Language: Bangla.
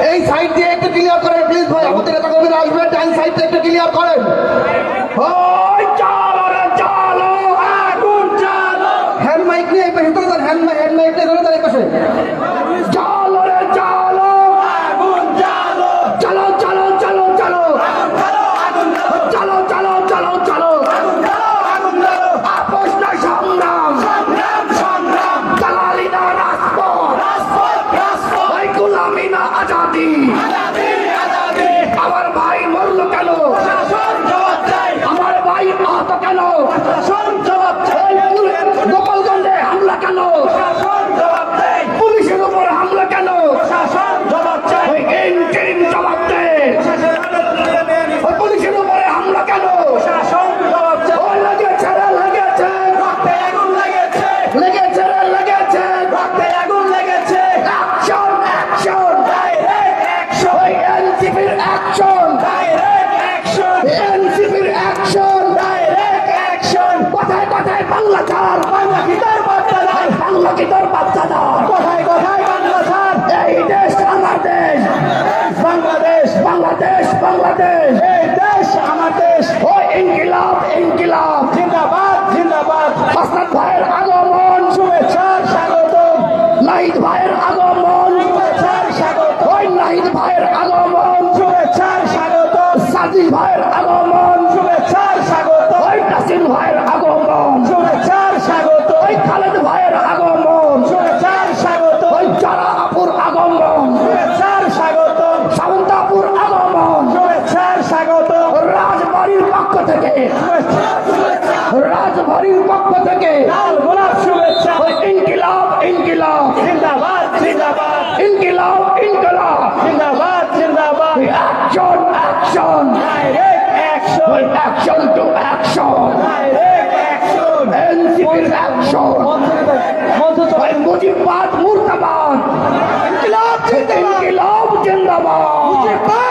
এই সাইড দিয়ে একটু ক্লিয়ার করেন প্লিজ ভাই, আমাদের নেতা কর্মীরা আসবেন, ডান সাইড দিয়ে একটু ক্লিয়ার করেন। ওই চালো রে চালো, আগুন চালো। হ্যান্ড মাইক নিয়ে এই পাশে ধরে দেন, হ্যান্ড মাইক নিয়ে ধরে দেন এই পাশে। চালো রে চালো, আগুন চালো। চলো চলো চলো চলো, চলো চলো চলো চলো, আপোষ না সংগ্রাম, দালালি না রাজপথ, ওই গোলামি না আজাদি। আমার ভাই মরলো কেন, আমার ভাই আহত কেন, গোপালগঞ্জে হামলা কেন, পুলিশের উপর হামলা কেন, ওই ইন্টারিম জবাব দেয়। ওই পুলিশের উপরে হামলা কেন, ওই লেগেছে রে লেগেছে, লেগেছে রে লেগেছে, অ্যাকশন অ্যাকশন, ওই এনসিপির অ্যাকশন, এনসিপির অ্যাকশন, কোথায় কোথায় বাংলা ছাড়, বাংলা কি তোর বাচ্চা না, কোথায় কোথায় বাংলা ছাড়। এই দেশ আমার দেশ, বাংলাদেশ বাংলাদেশ বাংলাদেশ, এই দেশ আমার দেশ। ওই ইনকিলাব ইনকিলাব, জিন্দাবাদ জিন্দাবাদ। হাসনাত ভাইয়ের আগমন, শুভেচ্ছার স্বাগত। নাহিদ ভাইয়ের আগমন, শুভেচ্ছার স্বাগত। ওই নাহিদ ভাইয়ের আগমন, শুভেচ্ছার স্বাগত। সাজিদ ভাইয়ের আগমন, শুভেচ্ছার স্বাগত। ওই নাসির ভাইয়ের আগমন, শুভেচ্ছার স্বাগত। ওই খালেদ ভাইয়ের আগমন, শুভেচ্ছার স্বাগত। ওই জারা আপুর আগমন, শুভেচ্ছার স্বাগত। সামন্তাপুর আগমন, শুভেচ্ছার স্বাগত। রাজবাড়ির পক্ষ থেকে, রাজবাড়ির পক্ষ থেকে গোলাপ শুভেচ্ছা। ওই ইনকিলাব ইনকিলাব, জিন্দাবাদ জিন্দাবাদ, ইনকিলাব ইনকিলাব, জিন্দাবাদ জিন্দাবাদ। Action action, direct action, action to action, direct action, এনসিপির অ্যাকশন। ওই মুজিববাদ মুর্দাবাদ, ইনকিলাব জিন্দাবাদ, ইনকিলাব জিন্দাবাদ।